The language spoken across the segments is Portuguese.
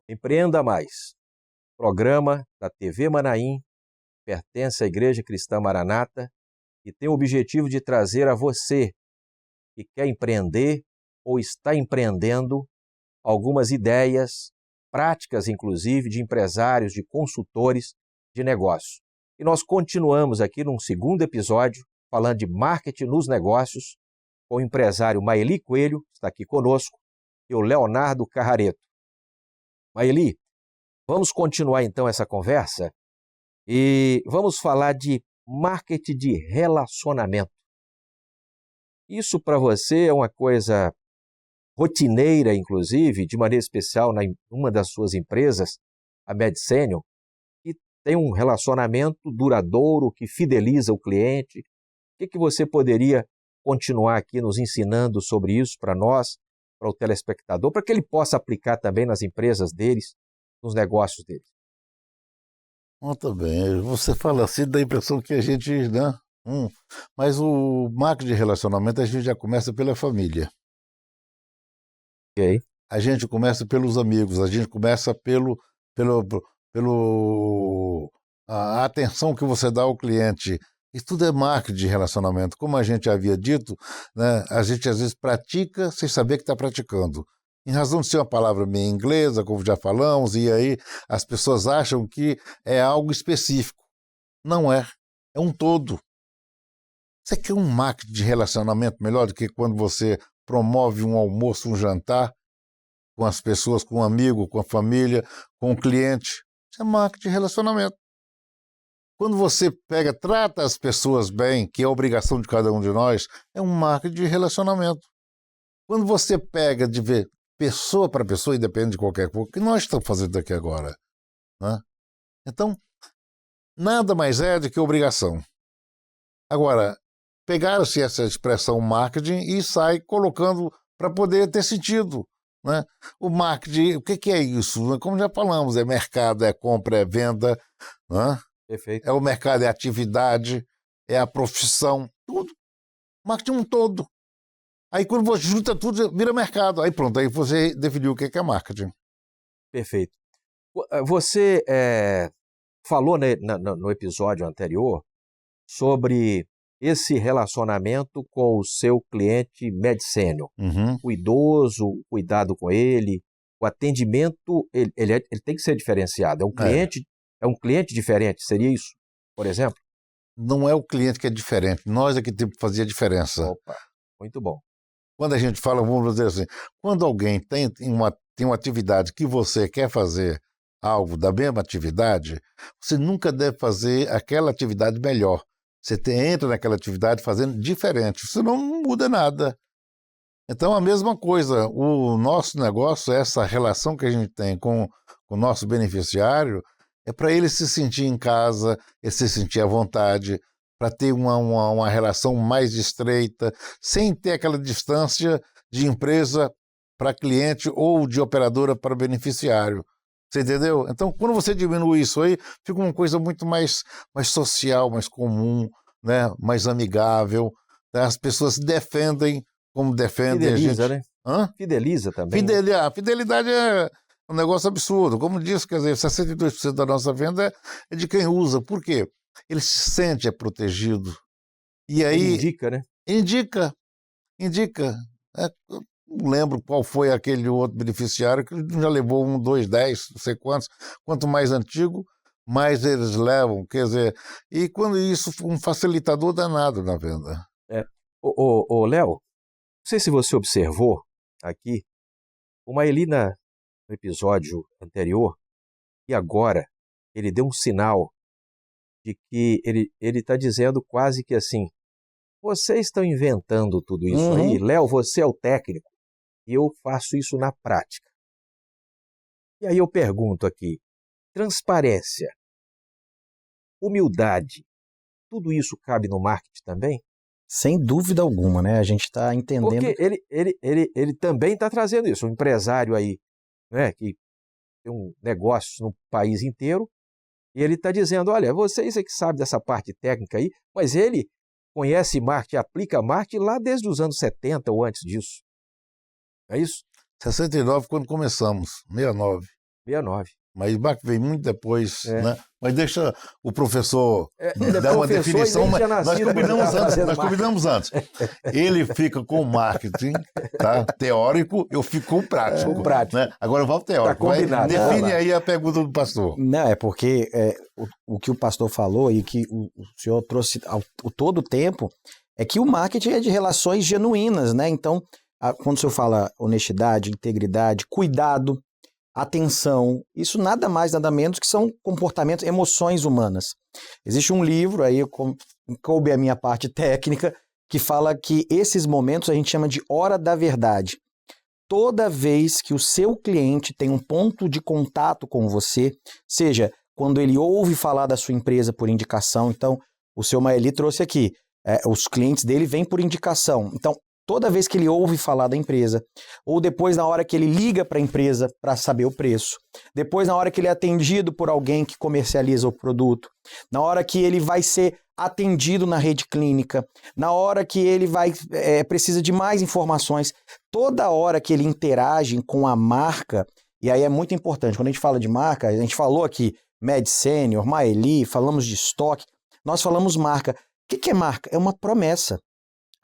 Empreenda Mais, programa da TV Manaim, pertence à Igreja Cristã Maranata e tem o objetivo de trazer a você que quer empreender ou está empreendendo algumas ideias, práticas inclusive de empresários, de consultores de negócios. E nós continuamos aqui num segundo episódio falando de marketing nos negócios com o empresário Maeli Coelho, que está aqui conosco, e o Leonardo Carrareto. Maeli, vamos continuar então essa conversa e vamos falar de marketing de relacionamento. Isso para você é uma coisa rotineira, inclusive, de maneira especial em uma das suas empresas, a MedSenior, que tem um relacionamento duradouro, que fideliza o cliente. O que você poderia continuar aqui nos ensinando sobre isso para nós, para o telespectador, para que ele possa aplicar também nas empresas deles, nos negócios deles? Muito bem, você fala assim, dá a impressão que a gente, né? Mas o marketing de relacionamento a gente já começa pela família. Ok. A gente começa pelos amigos, a gente começa a atenção que você dá ao cliente. Isso tudo é marketing de relacionamento. Como a gente havia dito, né, a gente às vezes pratica sem saber que está praticando. Em razão de ser uma palavra meio inglesa, como já falamos, e aí as pessoas acham que é algo específico. Não é. É um todo. Você quer um marketing de relacionamento melhor do que quando você promove um almoço, um jantar com as pessoas, com um amigo, com a família, com o cliente? Isso é marketing de relacionamento. Quando você trata as pessoas bem, que é a obrigação de cada um de nós, é um marketing de relacionamento. Quando você pega de ver pessoa para pessoa, independente de qualquer coisa, o que nós estamos fazendo aqui agora, né? Então, nada mais é do que obrigação. Agora, pegaram-se essa expressão marketing e sai colocando para poder ter sentido, né? O marketing, o que é isso? Como já falamos, é mercado, é compra, é venda, né? Perfeito. É o mercado, é a atividade, é a profissão, tudo. Marketing é um todo. Aí quando você junta tudo, vira mercado. Aí pronto, aí você definiu o que é marketing. Perfeito. Você falou no episódio anterior sobre esse relacionamento com o seu cliente MedSenior. Uhum. O idoso, o cuidado com ele, o atendimento, ele tem que ser diferenciado. É um cliente diferente, seria isso, por exemplo? Não é o cliente que é diferente, nós é que temos que fazer a diferença. Opa, muito bom. Quando a gente fala, vamos dizer assim, quando alguém tem uma atividade que você quer fazer algo da mesma atividade, você nunca deve fazer aquela atividade melhor. Você entra naquela atividade fazendo diferente, senão não muda nada. Então, a mesma coisa, o nosso negócio, essa relação que a gente tem com o nosso beneficiário, é para ele se sentir em casa, ele se sentir à vontade, para ter uma relação mais estreita, sem ter aquela distância de empresa para cliente ou de operadora para beneficiário. Você entendeu? Então, quando você diminui isso aí, fica uma coisa muito mais social, mais comum, né? Mais amigável. Né? As pessoas se defendem como defendem Fideliza, a gente. né? Hã? Fideliza também. Né? A fidelidade é um negócio absurdo. Como disse, quer dizer, 62% da nossa venda é de quem usa. Por quê? Ele se sente protegido. E aí... Ele indica, né? Indica. Não lembro qual foi aquele outro beneficiário que já levou 1, 2, 10, não sei quantos. Quanto mais antigo, mais eles levam. Quer dizer, e quando isso foi um facilitador danado na venda. Léo, não sei se você observou aqui, o Maeli no episódio anterior, e agora ele deu um sinal de que ele está dizendo quase que assim, vocês estão inventando tudo isso aí, Léo, você é o técnico, e eu faço isso na prática. E aí eu pergunto aqui, transparência, humildade, tudo isso cabe no marketing também? Sem dúvida alguma, né? A gente está entendendo... Porque ele também está trazendo isso, um empresário aí, né, que tem um negócio no país inteiro, E ele está dizendo, olha, vocês é que sabem dessa parte técnica aí, mas ele conhece marketing, aplica marketing lá desde os anos 70 ou antes disso. É isso? 69 quando começamos, 69. 69. Mas o marketing vem muito depois, É. né? Mas deixa o professor Ele é dar uma professor definição, e ele mas tinha nós nascido quando combinamos estava antes, fazendo nós marketing. combinamos antes. Ele fica com o marketing, tá? Teórico, eu fico com o prático. Com prático. Né? Agora vamos ao teórico. Tá combinado, Define tá lá. aí a pergunta do pastor. Não, é porque o que o pastor falou e que o senhor trouxe todo o tempo é que o marketing é de relações genuínas, né? Então, quando o senhor fala honestidade, integridade, cuidado, atenção, isso nada mais, nada menos que são comportamentos, emoções humanas. Existe um livro, aí coube a minha parte técnica, que fala que esses momentos a gente chama de hora da verdade. Toda vez que o seu cliente tem um ponto de contato com você, seja quando ele ouve falar da sua empresa por indicação, então o seu Maeli trouxe aqui, os clientes dele vêm por indicação, então toda vez que ele ouve falar da empresa, ou depois na hora que ele liga para a empresa para saber o preço, depois na hora que ele é atendido por alguém que comercializa o produto, na hora que ele vai ser atendido na rede clínica, na hora que ele precisa de mais informações, toda hora que ele interage com a marca, e aí é muito importante, quando a gente fala de marca, a gente falou aqui Med Senior, Maeli, falamos de estoque, nós falamos marca. O que é marca? É uma promessa.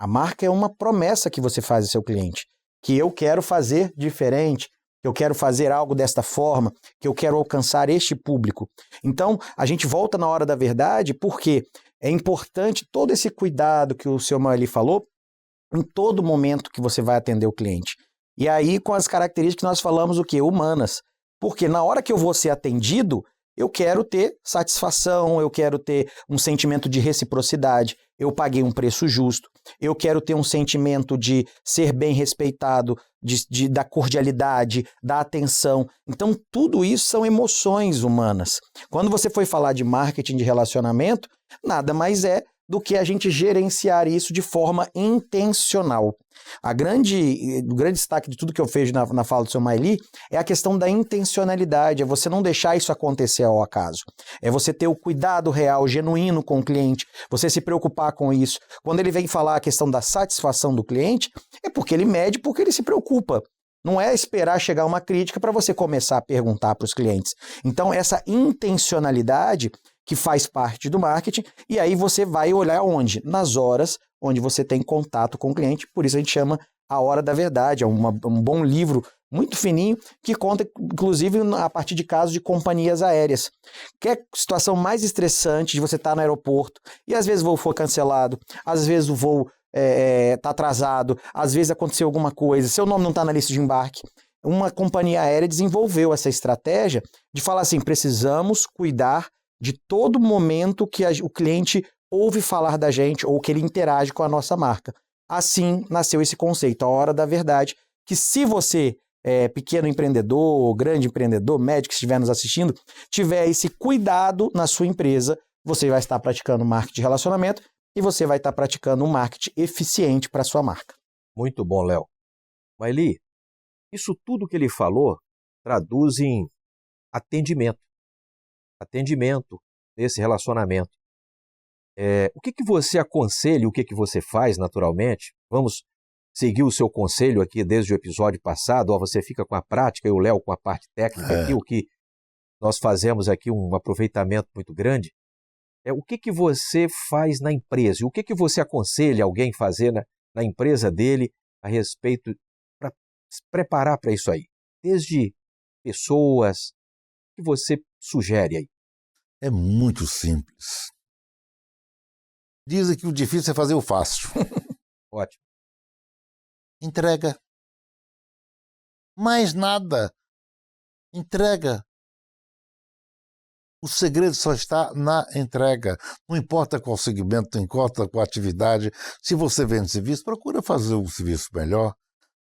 A marca é uma promessa que você faz ao seu cliente, que eu quero fazer diferente, que eu quero fazer algo desta forma, que eu quero alcançar este público. Então, a gente volta na hora da verdade porque é importante todo esse cuidado que o seu Maeli falou em todo momento que você vai atender o cliente. E aí, com as características que nós falamos, o quê? Humanas. Porque na hora que eu vou ser atendido, eu quero ter satisfação, eu quero ter um sentimento de reciprocidade, eu paguei um preço justo, eu quero ter um sentimento de ser bem respeitado, da cordialidade, da atenção. Então, tudo isso são emoções humanas. Quando você foi falar de marketing de relacionamento, nada mais é do que a gente gerenciar isso de forma intencional. O grande destaque de tudo que eu vejo na fala do seu Maeli é a questão da intencionalidade, é você não deixar isso acontecer ao acaso. É você ter o cuidado real, genuíno com o cliente, você se preocupar com isso. Quando ele vem falar a questão da satisfação do cliente, é porque ele mede, porque ele se preocupa. Não é esperar chegar uma crítica para você começar a perguntar para os clientes. Então, essa intencionalidade que faz parte do marketing, e aí você vai olhar onde? Nas horas onde você tem contato com o cliente, por isso a gente chama A Hora da Verdade, é um bom livro, muito fininho, que conta, inclusive, a partir de casos de companhias aéreas. Que é a situação mais estressante de você estar no aeroporto, e às vezes o voo foi cancelado, às vezes o voo está atrasado, às vezes aconteceu alguma coisa, seu nome não está na lista de embarque. Uma companhia aérea desenvolveu essa estratégia de falar assim, precisamos cuidar de todo momento que o cliente ouve falar da gente ou que ele interage com a nossa marca. Assim nasceu esse conceito, a hora da verdade, que se você pequeno empreendedor, grande empreendedor, médico que estiver nos assistindo, tiver esse cuidado na sua empresa, você vai estar praticando marketing de relacionamento e você vai estar praticando um marketing eficiente para a sua marca. Muito bom, Léo. Maeli, isso tudo que ele falou traduz em atendimento nesse relacionamento. O que você aconselha, o que você faz naturalmente? Vamos seguir o seu conselho aqui desde o episódio passado, você fica com a prática e o Léo com a parte técnica aqui, o que nós fazemos aqui um aproveitamento muito grande. O que você faz na empresa? O que você aconselha alguém fazer na empresa dele a respeito para se preparar para isso aí? Desde pessoas, o que você sugere aí? É muito simples. Dizem que o difícil é fazer o fácil. Ótimo. Entrega. Mais nada. Entrega. O segredo só está na entrega. Não importa qual segmento, não importa qual atividade. Se você vende serviço, procura fazer um serviço melhor.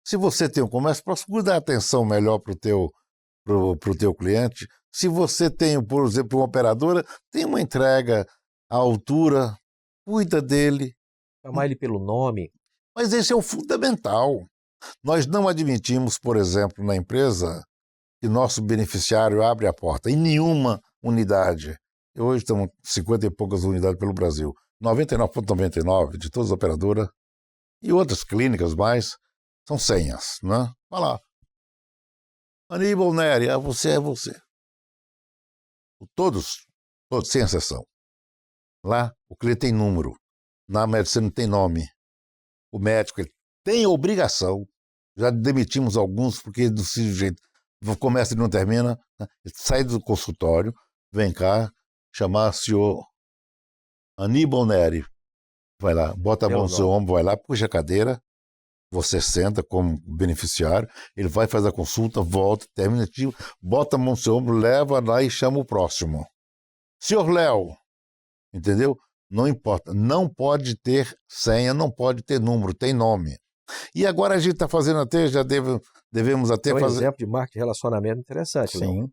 Se você tem um comércio, procura dar atenção melhor para o teu cliente. Se você tem, por exemplo, uma operadora, tem uma entrega à altura, cuida dele. Chamar ele pelo nome. Mas esse é o fundamental. Nós não admitimos, por exemplo, na empresa, que nosso beneficiário abre a porta. Em nenhuma unidade. E hoje estamos 50 e poucas unidades pelo Brasil. 99,99% de todas as operadoras e outras clínicas mais são senhas, né? Vai lá. Aníbal Neri, é você. Todos, sem exceção. Lá, o cliente tem número. Na medicina tem nome. O médico ele tem obrigação. Já demitimos alguns, porque desse jeito começa e não termina. Né? Ele sai do consultório, vem cá, chamar o senhor Aníbal Neri. Vai lá, bota a mão no seu ombro, vai lá, puxa a cadeira, você senta como beneficiário, ele vai fazer a consulta, volta, termina, bota a mão no seu ombro, leva lá e chama o próximo. Senhor Léo, entendeu? Não importa, não pode ter senha, não pode ter número, tem nome. E agora a gente está fazendo até, devemos até fazer... Um exemplo de marketing de relacionamento interessante. Sim. Não?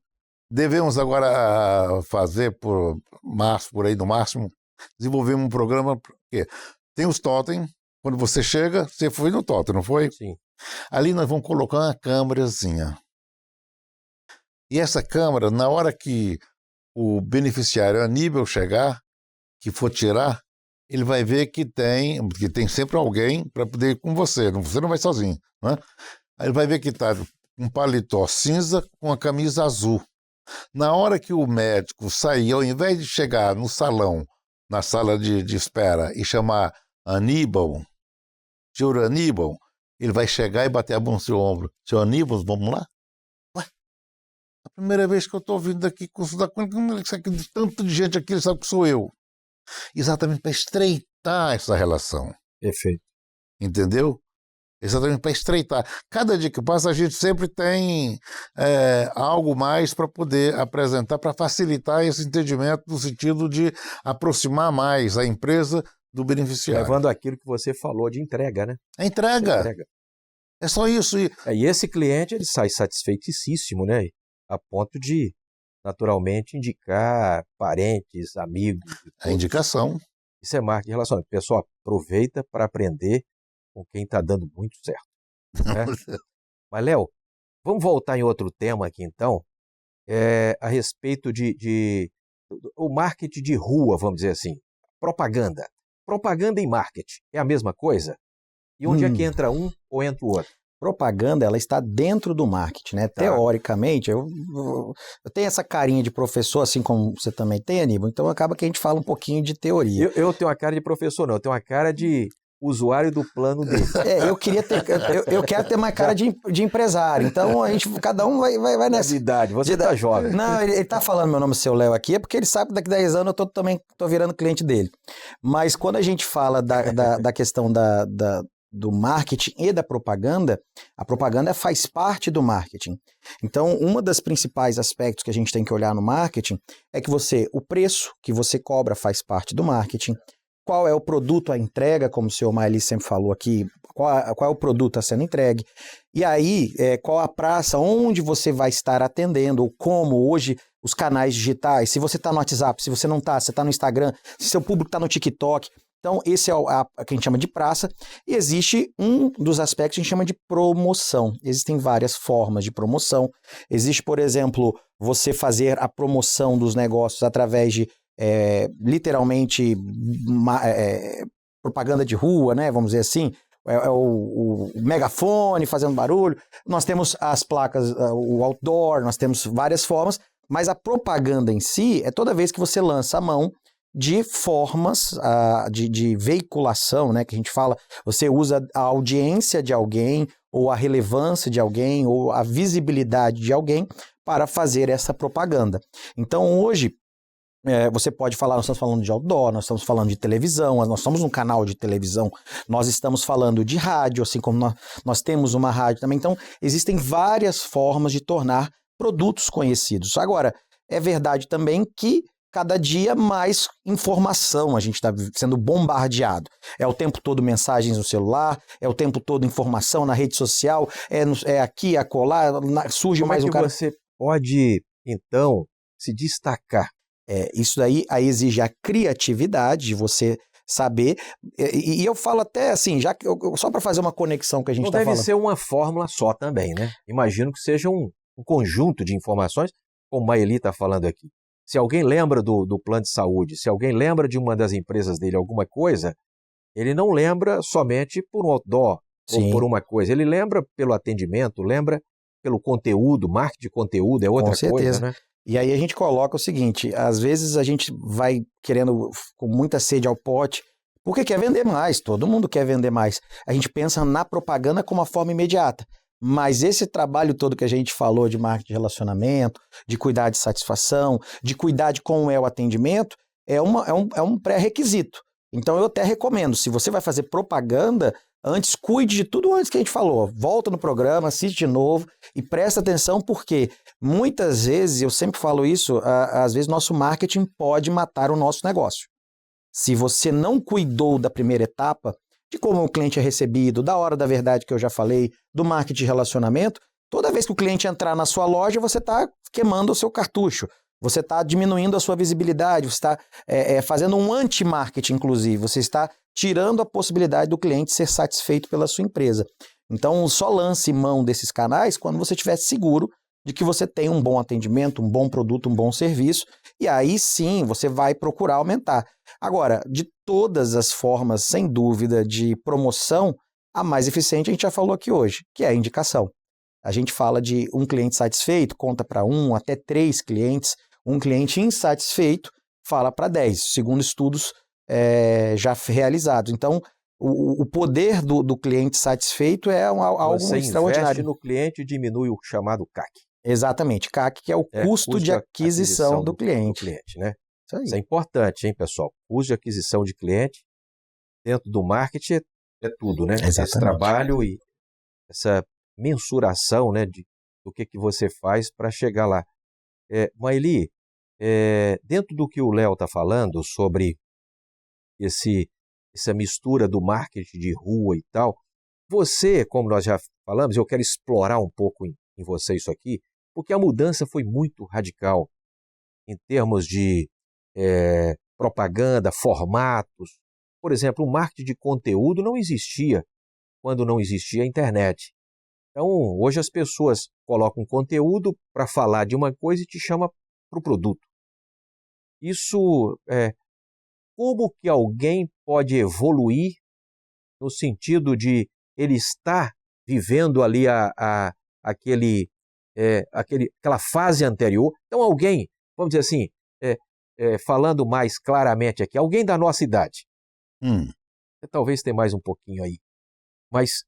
Devemos agora fazer por março, por aí no máximo, desenvolvemos um programa, porque tem os totem, quando você chega, você foi no totem, não foi? Sim. Ali nós vamos colocar uma câmerazinha. E essa câmera, na hora que o beneficiário Aníbal chegar, que for tirar, ele vai ver que tem sempre alguém para poder ir com você não vai sozinho, né? Aí ele vai ver que está um paletó cinza com a camisa azul. Na hora que o médico sair, ao invés de chegar no salão, na sala de espera, e chamar Aníbal, senhor Aníbal, ele vai chegar e bater a mão no seu ombro. Senhor Aníbal, vamos lá? Ué, a primeira vez que eu estou vindo aqui consultar com ele, como é que tanto de gente aqui, ele sabe que sou eu. Exatamente para estreitar essa relação. Perfeito. Entendeu? Exatamente para estreitar. Cada dia que passa, a gente sempre tem algo mais para poder apresentar, para facilitar esse entendimento, no sentido de aproximar mais a empresa do beneficiário. Levando aquilo que você falou de entrega, né? A entrega. É só isso. E esse cliente ele sai satisfeitíssimo, né? A ponto de, naturalmente, indicar parentes, amigos. A indicação. Isso é marketing de relacionamento. O pessoal aproveita para aprender com quem está dando muito certo. Né? Mas, Léo, vamos voltar em outro tema aqui, então, a respeito de o marketing de rua, vamos dizer assim, propaganda. Propaganda e marketing é a mesma coisa? E onde é que entra um ou entra o outro? Propaganda, ela está dentro do marketing, né? Tá. Teoricamente, eu tenho essa carinha de professor, assim como você também tem, Aníbal, então acaba que a gente fala um pouquinho de teoria. Eu tenho uma cara de professor, não, eu tenho uma cara de usuário do plano dele. Eu quero ter mais cara de empresário, então cada um vai nessa. De idade, você está jovem. Não, ele está falando meu nome, seu Léo, aqui, é porque ele sabe que daqui a 10 anos eu também estou virando cliente dele. Mas quando a gente fala da questão do marketing e da propaganda, a propaganda faz parte do marketing. Então, uma das principais aspectos que a gente tem que olhar no marketing é que o preço que você cobra faz parte do marketing. Qual é o produto, a entrega, como o senhor Maeli sempre falou aqui, qual é o produto a sendo entregue. E aí, qual a praça, onde você vai estar atendendo, ou como hoje os canais digitais, se você está no WhatsApp, se você não está, se você está no Instagram, se seu público está no TikTok. Então, esse é o que a gente chama de praça. E existe um dos aspectos que a gente chama de promoção. Existem várias formas de promoção. Existe, por exemplo, você fazer a promoção dos negócios através de, literalmente, propaganda de rua, né? Vamos dizer assim. O megafone fazendo barulho. Nós temos as placas, o outdoor, nós temos várias formas. Mas a propaganda em si é toda vez que você lança a mão de formas de veiculação, né, que a gente fala, você usa a audiência de alguém, ou a relevância de alguém, ou a visibilidade de alguém para fazer essa propaganda. Então hoje, você pode falar, nós estamos falando de outdoor, nós estamos falando de televisão, nós somos um canal de televisão, nós estamos falando de rádio, assim como nós temos uma rádio também. Então existem várias formas de tornar produtos conhecidos. Agora, é verdade também que cada dia mais informação a gente está sendo bombardeado. É o tempo todo mensagens no celular, é o tempo todo informação na rede social, é aqui, acolá, surge mais um cara... Como é que você pode, então, se destacar? Isso daí aí exige a criatividade de você saber, e eu falo até assim, já que só para fazer uma conexão que a gente está falando... Não deve ser uma fórmula só também, né? Imagino que seja um conjunto de informações, como a Maeli está falando aqui. Se alguém lembra do plano de saúde, se alguém lembra de uma das empresas dele alguma coisa, ele não lembra somente por um outdoor ou por Sim, uma coisa. Ele lembra pelo atendimento, lembra pelo conteúdo, marketing de conteúdo é com outra coisa, certeza. né? E aí a gente coloca o seguinte, às vezes a gente vai querendo com muita sede ao pote, porque quer vender mais, todo mundo quer vender mais. A gente pensa na propaganda como uma forma imediata. Mas esse trabalho todo que a gente falou de marketing de relacionamento, de cuidar de satisfação, de cuidar de como é o atendimento, é um pré-requisito. Então eu até recomendo, se você vai fazer propaganda, antes cuide de tudo antes que a gente falou. Volta no programa, assiste de novo e presta atenção porque muitas vezes, eu sempre falo isso, às vezes nosso marketing pode matar o nosso negócio. Se você não cuidou da primeira etapa, de como o cliente é recebido, da hora da verdade que eu já falei, do marketing de relacionamento, toda vez que o cliente entrar na sua loja, você está queimando o seu cartucho, você está diminuindo a sua visibilidade, você está fazendo um anti-marketing, inclusive, você está tirando a possibilidade do cliente ser satisfeito pela sua empresa. Então, só lance mão desses canais quando você estiver seguro de que você tem um bom atendimento, um bom produto, um bom serviço, e aí sim você vai procurar aumentar. Agora, de todas as formas, sem dúvida, de promoção, a mais eficiente a gente já falou aqui hoje, que é a indicação. A gente fala de um cliente satisfeito, conta para 1 até 3 clientes, um cliente insatisfeito fala para 10, segundo estudos já realizados. Então, o poder do cliente satisfeito é algo Você investe extraordinário. no cliente e diminui o chamado CAC. Exatamente, CAC, que é o custo de aquisição do cliente. Né? Isso Isso é aí. importante, hein, pessoal? Custo de aquisição de cliente dentro do marketing é tudo, né? Esse Exatamente. trabalho e essa mensuração, né, do que você faz para chegar lá. Maeli, dentro do que o Léo está falando sobre essa mistura do marketing de rua e tal, você, como nós já falamos, eu quero explorar um pouco em você isso aqui, porque a mudança foi muito radical em termos de propaganda, formatos. Por exemplo, o marketing de conteúdo não existia quando não existia a internet. Então, hoje as pessoas colocam conteúdo para falar de uma coisa e te chama para o produto. Isso, como que alguém pode evoluir no sentido de ele estar vivendo ali aquela fase anterior? Então, alguém, vamos dizer assim, falando mais claramente aqui, alguém da nossa idade, talvez tenha mais um pouquinho aí, mas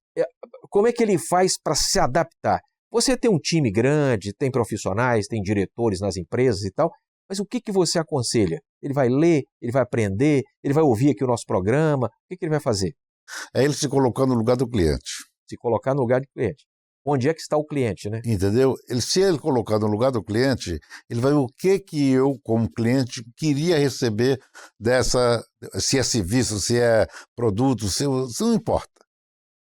como é que ele faz para se adaptar? Você tem um time grande, tem profissionais, tem diretores nas empresas e tal, mas o que você aconselha? Ele vai ler, ele vai aprender, ele vai ouvir aqui o nosso programa, o que ele vai fazer? É ele se colocar no lugar do cliente. Se colocar no lugar do cliente. Onde é que está o cliente, né? Entendeu? Se ele colocar no lugar do cliente, ele vai ver o que eu, como cliente, queria receber se é serviço, se é produto, se não importa.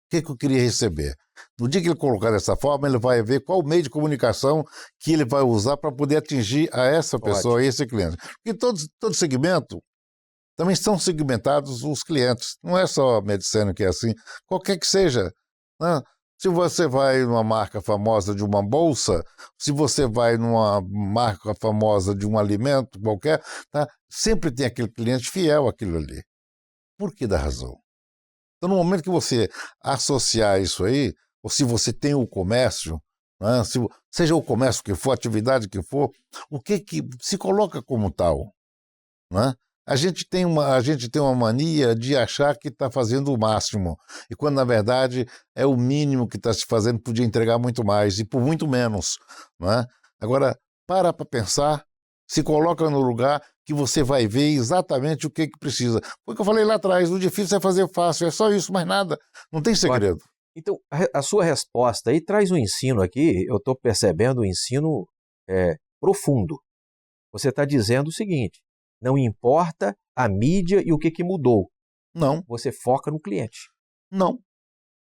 O que eu queria receber? No dia que ele colocar dessa forma, ele vai ver qual meio de comunicação que ele vai usar para poder atingir a essa pessoa, a esse cliente. Porque todo segmento também são segmentados os clientes. Não é só a medicina que é assim, qualquer que seja, né? Se você vai numa marca famosa de uma bolsa, se você vai numa marca famosa de um alimento qualquer, tá? Sempre tem aquele cliente fiel àquilo ali. Por que da razão? Então, no momento que você associar isso aí, ou se você tem o comércio, né, seja o comércio que for, a atividade que for, o que se coloca como tal? Né? A gente tem uma mania de achar que está fazendo o máximo, e quando, na verdade, é o mínimo que está se fazendo, podia entregar muito mais, e por muito menos. Né? Agora, para pensar, se coloca no lugar que você vai ver exatamente o que precisa. Foi o que eu falei lá atrás, o difícil é fazer fácil, é só isso, mais nada, não tem segredo. Então, a sua resposta aí traz um ensino aqui, eu estou percebendo um ensino profundo. Você está dizendo o seguinte, não importa a mídia e o que mudou. Não. Você foca no cliente. Não.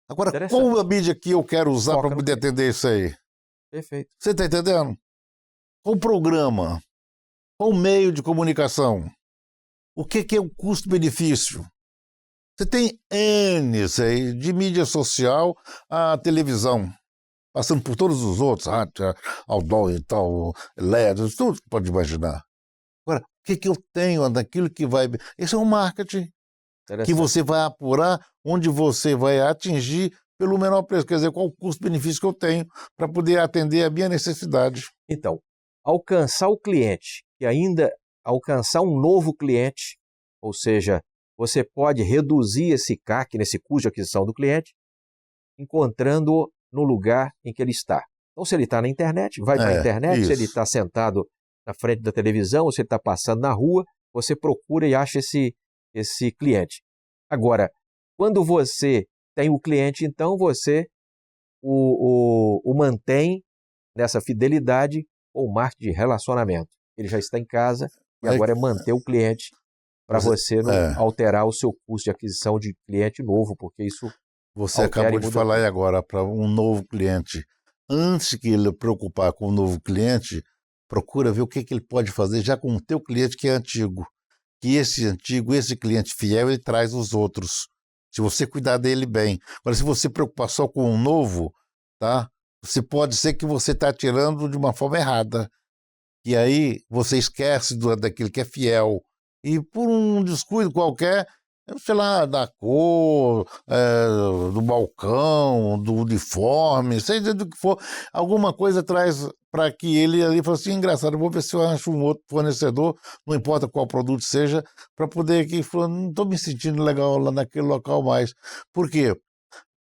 Agora, qual a mídia que eu quero usar para poder atender isso aí? Perfeito. Você está entendendo? Qual o programa? Qual o meio de comunicação? O que é o custo-benefício? Você tem N aí, de mídia social à televisão, passando por todos os outros, rádio, outdoor e tal, LED, tudo que pode imaginar. que eu tenho daquilo que vai... Esse é um marketing que você vai apurar onde você vai atingir pelo menor preço, quer dizer, qual o custo-benefício que eu tenho para poder atender a minha necessidade. Então, alcançar o cliente e ainda alcançar um novo cliente, ou seja, você pode reduzir esse CAC, nesse custo de aquisição do cliente, encontrando-o no lugar em que ele está. Então, se ele está na internet, vai para a internet, isso. se ele está sentado na frente da televisão, ou se ele está passando na rua, você procura e acha esse cliente. Agora, quando você tem o cliente, então você o mantém nessa fidelidade com o marketing de relacionamento. Ele já está em casa e agora é manter o cliente para você não alterar o seu custo de aquisição de cliente novo, porque isso... Você acabou de falar aí agora para um novo cliente. Antes que ele preocupar com o novo cliente, procura ver o que ele pode fazer já com o teu cliente que é antigo. Que esse cliente fiel, ele traz os outros. Se você cuidar dele bem. Agora, se você preocupar só com o novo, tá? Você pode ser que você está tirando de uma forma errada. E aí você esquece daquele que é fiel. E por um descuido qualquer, sei lá, da cor, do balcão, do uniforme, seja do que for, alguma coisa traz para que ele ali fale assim, engraçado, eu vou ver se eu acho um outro fornecedor, não importa qual produto seja, para poder aqui falar, não estou me sentindo legal lá naquele local mais. Por quê?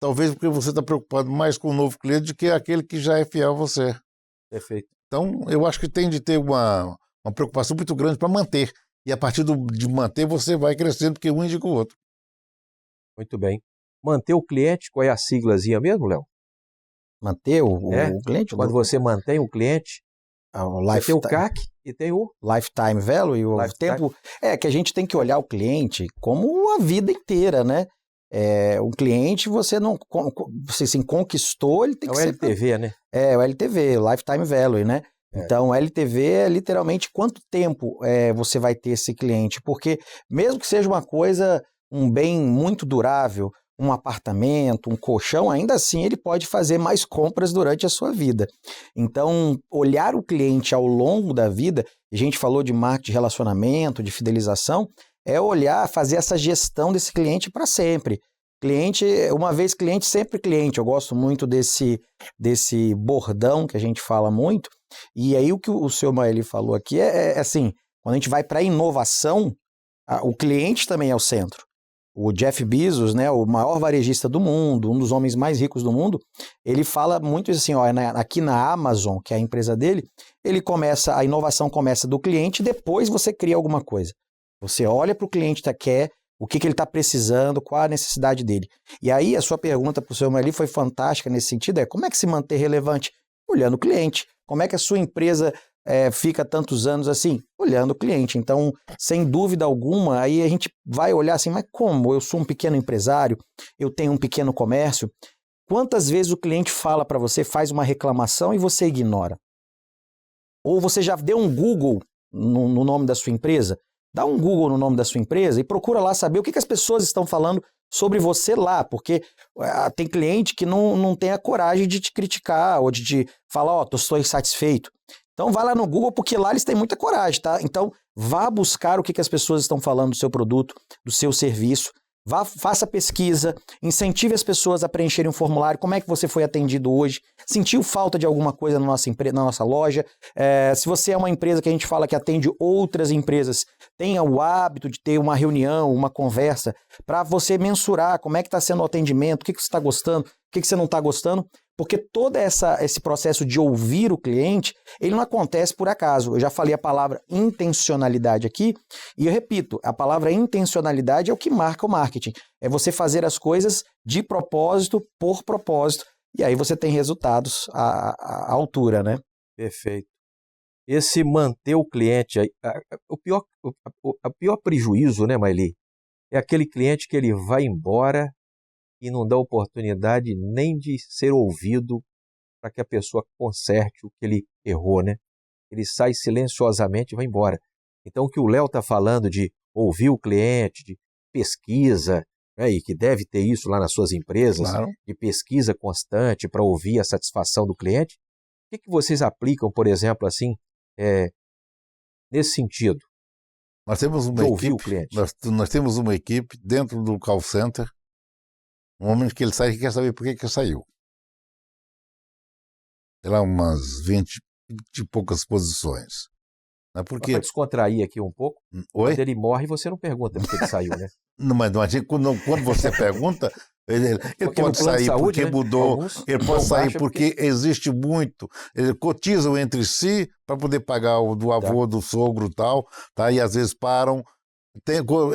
Talvez porque você está preocupado mais com o novo cliente do que aquele que já é fiel a você. Perfeito. Então, eu acho que tem de ter uma preocupação muito grande para manter. E a partir de manter, você vai crescendo, porque um indica o outro. Muito bem. Manter o cliente, qual é a siglazinha mesmo, Léo? Manter o cliente? Quando você mantém o cliente, você tem o CAC e tem o... Lifetime Value, o tempo... que a gente tem que olhar o cliente como a vida inteira, né? O cliente, você não... Você assim, conquistou, ele tem que ser... É o LTV, né? O LTV, o Lifetime Value, né? Então, o LTV é literalmente quanto tempo você vai ter esse cliente, porque mesmo que seja uma coisa, um bem muito durável, um apartamento, um colchão, ainda assim ele pode fazer mais compras durante a sua vida. Então, olhar o cliente ao longo da vida, a gente falou de marketing de relacionamento, de fidelização, é olhar, fazer essa gestão desse cliente para sempre. Cliente, uma vez cliente, sempre cliente. Eu gosto muito desse bordão que a gente fala muito. E aí o que o seu Maeli falou aqui é assim, quando a gente vai para a inovação, o cliente também é o centro. O Jeff Bezos, né, o maior varejista do mundo, um dos homens mais ricos do mundo, ele fala muito assim, aqui na Amazon, que é a empresa dele, a inovação começa do cliente, depois você cria alguma coisa. Você olha para o cliente que quer, o que ele está precisando, qual a necessidade dele. E aí a sua pergunta para o seu Maeli foi fantástica nesse sentido, como é que se manter relevante? Olhando o cliente. Como é que a sua empresa fica tantos anos assim? Olhando o cliente. Então, sem dúvida alguma, aí a gente vai olhar assim, mas como? Eu sou um pequeno empresário, eu tenho um pequeno comércio. Quantas vezes o cliente fala para você, faz uma reclamação e você ignora? Ou você já deu um Google no nome da sua empresa? Dá um Google no nome da sua empresa e procura lá saber o que as pessoas estão falando sobre você lá, porque tem cliente que não tem a coragem de te criticar ou de te falar, estou insatisfeito. Então vai lá no Google, porque lá eles têm muita coragem, tá? Então vá buscar o que as pessoas estão falando do seu produto, do seu serviço, faça pesquisa, incentive as pessoas a preencherem um formulário, como é que você foi atendido hoje, sentiu falta de alguma coisa na nossa loja, se você é uma empresa que a gente fala que atende outras empresas, tenha o hábito de ter uma reunião, uma conversa, para você mensurar como é que está sendo o atendimento, o que você está gostando, o que você não está gostando, porque todo esse processo de ouvir o cliente, ele não acontece por acaso. Eu já falei a palavra intencionalidade aqui, e eu repito, a palavra intencionalidade é o que marca o marketing. É você fazer as coisas de propósito, por propósito, e aí você tem resultados à altura, né? Perfeito. Esse manter o cliente, o pior prejuízo, né, Maeli, é aquele cliente que ele vai embora e não dá oportunidade nem de ser ouvido para que a pessoa conserte o que ele errou, né? Ele sai silenciosamente e vai embora. Então, o que o Léo está falando de ouvir o cliente, de pesquisa, né, e que deve ter isso lá nas suas empresas, claro, de pesquisa constante para ouvir a satisfação do cliente, o que vocês aplicam, por exemplo, assim, nesse sentido? Nós temos de uma ouvir o equipe, cliente. nós temos uma equipe dentro do call center, no momento que ele sai, ele quer saber por que saiu. Tem lá umas 20 e poucas posições. Né? Porque... Para descontrair aqui um pouco, Oi? quando ele morre, você não pergunta por que ele saiu, né? Não, mas quando você pergunta, ele pode sair saúde, porque né? mudou, Alguns ele pode não sair baixa porque existe muito, eles cotizam entre si para poder pagar o do avô, do sogro e tal, tá? E às vezes param,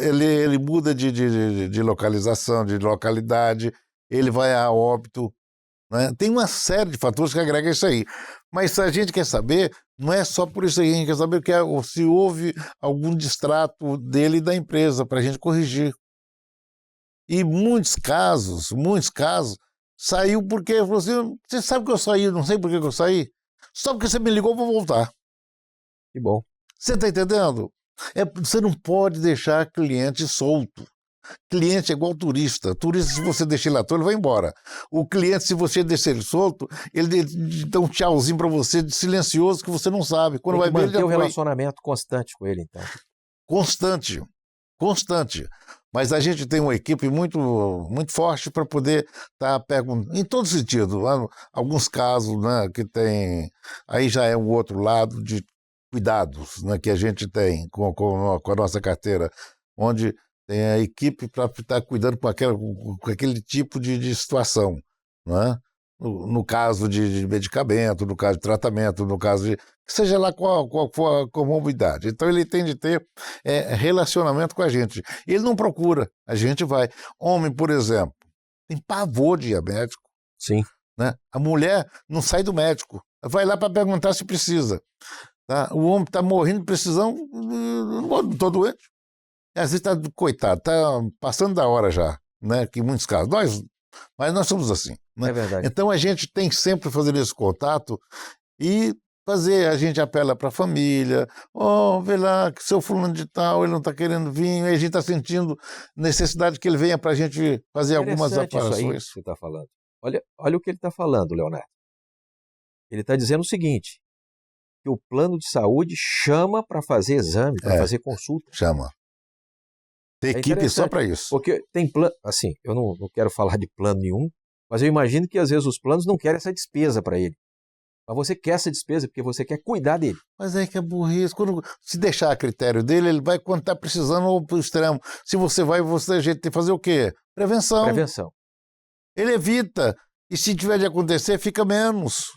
ele muda de localização, de localidade, ele vai a óbito, né? Tem uma série de fatores que agregam isso aí. Mas se a gente quer saber, não é só por isso aí, a gente quer saber se houve algum distrato dele e da empresa, para a gente corrigir. E muitos casos, saiu porque falou assim, você sabe que eu saí, não sei por que eu saí, só porque você me ligou para voltar. Que bom. Você está entendendo? Você não pode deixar cliente solto. Cliente é igual turista. Turista, se você deixar ele à toa, ele vai embora. O cliente, se você deixar ele solto, ele dá um tchauzinho para você, silencioso, que você não sabe. Quando Tem que vai ver, ele já manter o foi. relacionamento constante com ele, então. Constante. Mas a gente tem uma equipe muito, muito forte para poder estar perguntando, em todo sentido. Alguns casos, né, que tem... Aí já é um outro lado de cuidados, né, que a gente tem com a nossa carteira, onde tem a equipe para estar cuidando com aquele tipo de situação, né? No caso de medicamento, no caso de tratamento, no caso de... seja lá qual for a comorbidade. Então ele tem de ter relacionamento com a gente. Ele não procura, a gente vai. Homem, por exemplo, tem pavor de ir a médico. Sim. Né? A mulher não sai do médico, vai lá para perguntar se precisa. Tá? O homem está morrendo de precisão, não estou doente. Às vezes está, coitado, está passando da hora já, né? Que em muitos casos. Mas nós somos assim. Né? É verdade. Então a gente tem que sempre fazer esse contato e a gente apela para a família, vê lá que seu fulano de tal, ele não está querendo vir, aí a gente está sentindo necessidade que ele venha para a gente fazer algumas aparações. Isso aí que você está falando. Olha o que ele está falando, Leonardo. Ele está dizendo o seguinte, que o plano de saúde chama para fazer exame, para fazer consulta. Chama. Tem equipe só para isso. Porque tem plano, assim, eu não quero falar de plano nenhum, mas eu imagino que às vezes os planos não querem essa despesa para ele. Mas você quer essa despesa porque você quer cuidar dele. Mas é que é burrice. Se deixar a critério dele, ele vai quando está precisando ou para o extremo. Se você vai, a gente tem que fazer o quê? Prevenção. Ele evita. E se tiver de acontecer, fica menos.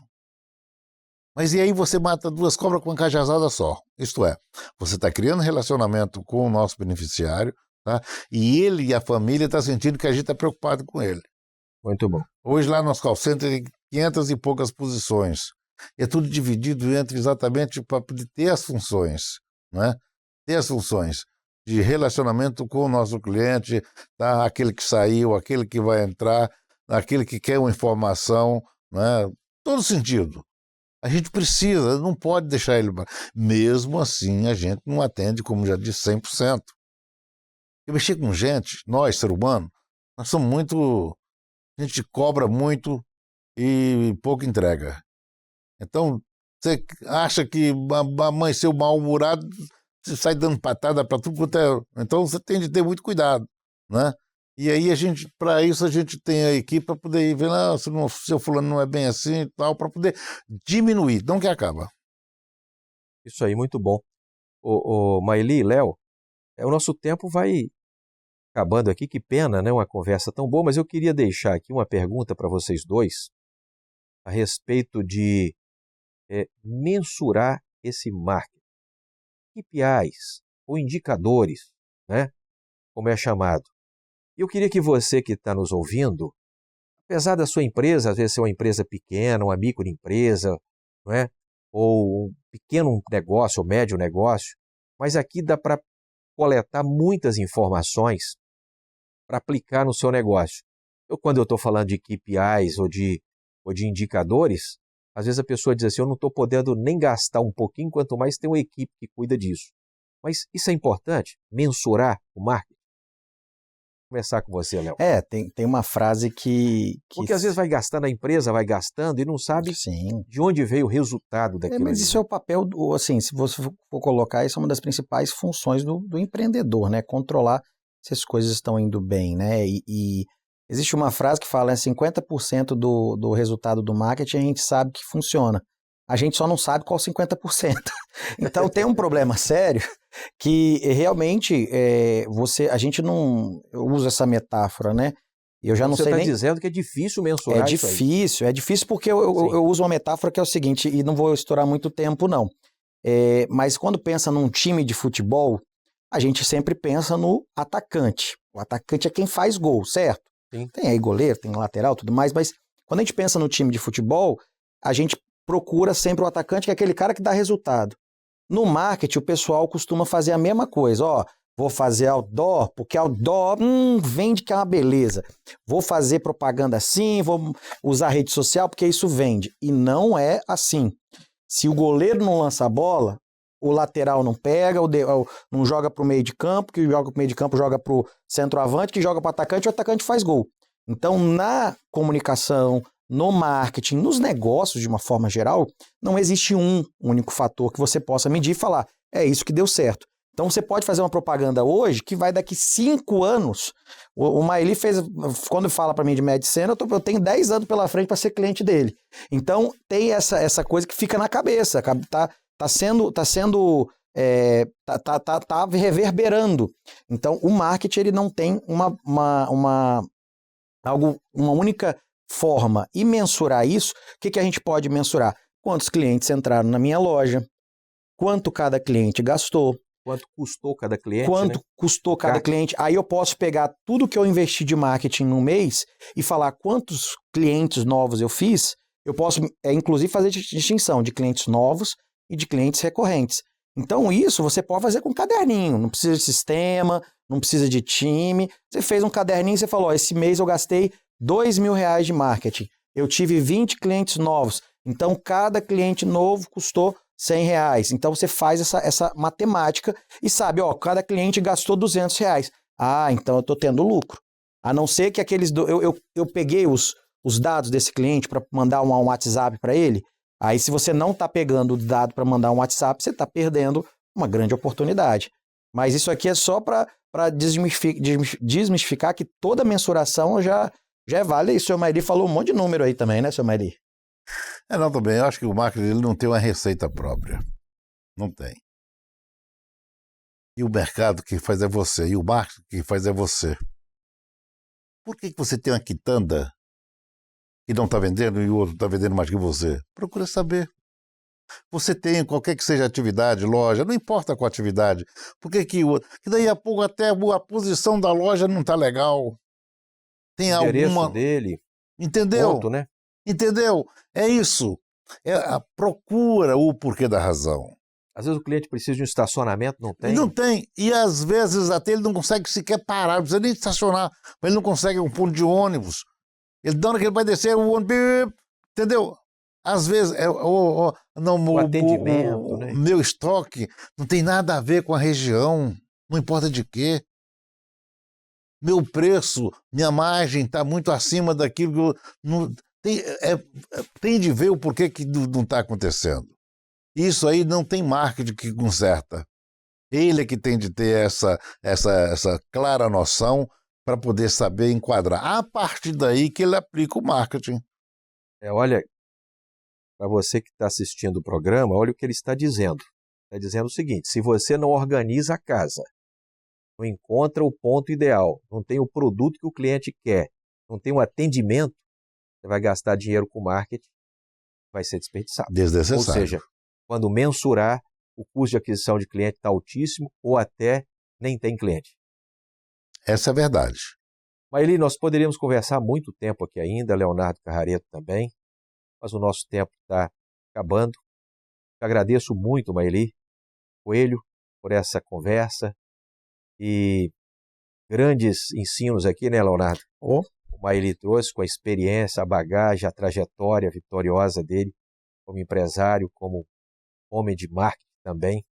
Mas e aí você mata duas cobras com uma cajazada só. Isto é, você está criando relacionamento com o nosso beneficiário, tá? E ele e a família estão sentindo que a gente está preocupado com ele. Muito bom. Hoje lá no nosso call center tem 500 e poucas posições. É tudo dividido entre exatamente para poder ter as funções, né? Ter as funções de relacionamento com o nosso cliente, tá? Aquele que saiu, aquele que vai entrar, aquele que quer uma informação, né? Todo sentido. A gente precisa, não pode deixar ele... Mesmo assim, a gente não atende, como já disse, 100%. Eu mexi com gente, nós, ser humano, nós somos muito... A gente cobra muito e pouco entrega. Então, você acha que a mãe ser mal-humorado, você sai dando patada para tudo quanto é... Então, você tem de ter muito cuidado, né? E aí, para isso, a gente tem a equipe para poder ir ver lá, se o seu fulano não é bem assim e tal, para poder diminuir, não que acaba. Isso aí, muito bom. Maili, Léo, o nosso tempo vai acabando aqui, que pena, né? Uma conversa tão boa, mas eu queria deixar aqui uma pergunta para vocês dois a respeito de mensurar esse marketing. KPIs, ou indicadores, né? Como é chamado. Eu queria que você que está nos ouvindo, apesar da sua empresa, às vezes ser uma empresa pequena, uma microempresa, não é? Ou um pequeno negócio, ou médio negócio, mas aqui dá para coletar muitas informações para aplicar no seu negócio. Quando eu estou falando de KPIs ou de indicadores, às vezes a pessoa diz assim, eu não estou podendo nem gastar um pouquinho, quanto mais tem uma equipe que cuida disso. Mas isso é importante, mensurar o marketing. começar com você, Léo. Tem uma frase que... Porque às vezes vai gastando, a empresa vai gastando e não sabe Sim. de onde veio o resultado daquilo. Mas isso é o papel, assim, se você for colocar, isso é uma das principais funções do empreendedor, né? Controlar se as coisas estão indo bem, né? E existe uma frase que fala, 50% do resultado do marketing a gente sabe que funciona. A gente só não sabe qual 50%. Então tem um problema sério que realmente a gente não... Eu uso essa metáfora, né? Eu já não sei Você está nem... dizendo que é difícil mensurar isso aí. É difícil porque eu uso uma metáfora que é o seguinte, e não vou estourar muito tempo não, mas quando pensa num time de futebol, a gente sempre pensa no atacante. O atacante é quem faz gol, certo? Sim. Tem aí goleiro, tem lateral, tudo mais, mas quando a gente pensa no time de futebol, a gente procura sempre o atacante, que é aquele cara que dá resultado. No marketing, o pessoal costuma fazer a mesma coisa, vou fazer outdoor, porque outdoor vende, que é uma beleza. Vou fazer propaganda assim, vou usar rede social, porque isso vende. E não é assim. Se o goleiro não lança a bola, o lateral não pega, não joga para o meio de campo, que joga para o meio de campo joga para o centroavante, que joga para o atacante faz gol. Então, na comunicação, no marketing, nos negócios de uma forma geral, não existe um único fator que você possa medir e falar, é isso que deu certo. Então você pode fazer uma propaganda hoje que vai daqui 5 anos. O Maeli fez, quando fala para mim de Medicena, eu tenho 10 anos pela frente para ser cliente dele. Então tem essa coisa que fica na cabeça, tá reverberando. Então o marketing ele não tem uma única forma. E mensurar isso, o que a gente pode mensurar? Quantos clientes entraram na minha loja, quanto cada cliente gastou, quanto custou cada cliente, quanto custou cada cliente. Aí eu posso pegar tudo que eu investi de marketing no mês e falar quantos clientes novos eu fiz. Eu posso, inclusive, fazer distinção de clientes novos e de clientes recorrentes. Então isso você pode fazer com um caderninho, não precisa de sistema, não precisa de time. Você fez um caderninho e você falou, esse mês eu gastei R$2.000 de marketing. Eu tive 20 clientes novos. Então cada cliente novo custou R$100. Então você faz essa matemática e sabe, cada cliente gastou R$200. Ah, então eu estou tendo lucro. A não ser que eu peguei os dados desse cliente para mandar um WhatsApp para ele. Aí se você não está pegando o dado para mandar um WhatsApp, você está perdendo uma grande oportunidade. Mas isso aqui é só para desmistificar que toda mensuração já é válida. E o seu Maeli falou um monte de número aí também, né, seu Maeli? Não, também. Eu acho que o marketing ele não tem uma receita própria. Não tem. E o mercado que faz é você. E o marketing que faz é você. Por que você tem uma quitanda que não está vendendo e o outro está vendendo mais que você? Procura saber. Você tem qualquer que seja atividade, loja, não importa qual atividade. Por que daí a pouco até a posição da loja não está legal. Tem o endereço alguma... dele. Entendeu? Ponto, né? Entendeu? É isso. Procura o porquê da razão. Às vezes o cliente precisa de um estacionamento, não tem? Não tem. E às vezes até ele não consegue sequer parar, não precisa nem estacionar, mas ele não consegue um ponto de ônibus. Ele dá hora que ele vai descer, o ônibus... Entendeu? Às vezes, o atendimento, né? Meu estoque não tem nada a ver com a região, não importa de quê. Meu preço, minha margem está muito acima daquilo que eu... Tem de ver o porquê que não está acontecendo. Isso aí não tem marketing que conserta. Ele é que tem de ter essa clara noção para poder saber enquadrar. A partir daí que ele aplica o marketing. Olha, para você que está assistindo o programa, olha o que ele está dizendo. Está dizendo o seguinte, se você não organiza a casa, não encontra o ponto ideal, não tem o produto que o cliente quer, não tem o atendimento, você vai gastar dinheiro com marketing, vai ser desperdiçado. Desnecessário. Ou seja, quando mensurar, o custo de aquisição de cliente está altíssimo ou até nem tem cliente. Essa é a verdade. Maeli, nós poderíamos conversar muito tempo aqui ainda, Leonardo Carrareto também, mas o nosso tempo está acabando. Eu agradeço muito, Maeli Coelho, por essa conversa e grandes ensinos aqui, né, Leonardo? O Maeli trouxe com a experiência, a bagagem, a trajetória vitoriosa dele como empresário, como homem de marketing também.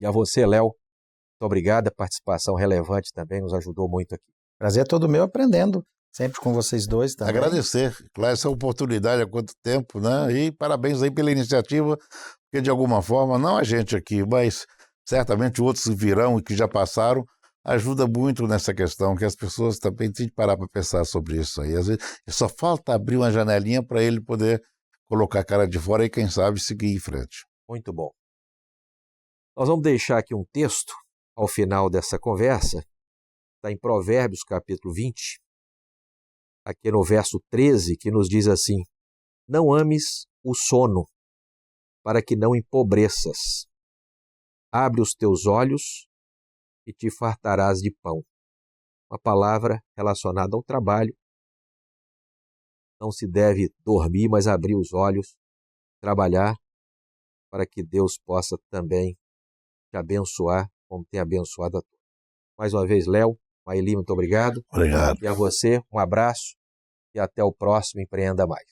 E a você, Léo, muito obrigado, a participação relevante também nos ajudou muito aqui. Prazer é todo meu aprendendo, sempre com vocês dois também. Agradecer, claro, essa oportunidade há quanto tempo, né? E parabéns aí pela iniciativa, porque de alguma forma, não a gente aqui, mas certamente outros que virão e que já passaram, ajuda muito nessa questão, que as pessoas também têm que parar para pensar sobre isso aí. Às vezes só falta abrir uma janelinha para ele poder colocar a cara de fora e, quem sabe, seguir em frente. Muito bom. Nós vamos deixar aqui um texto ao final dessa conversa, está em Provérbios capítulo 20, aqui no verso 13, que nos diz assim: não ames o sono, para que não empobreças. Abre os teus olhos e te fartarás de pão. Uma palavra relacionada ao trabalho. Não se deve dormir, mas abrir os olhos, trabalhar, para que Deus possa também te abençoar, como tem abençoado a todos. Mais uma vez, Léo, Maeli, muito obrigado. Obrigado. E a você, um abraço e até o próximo Empreenda Mais.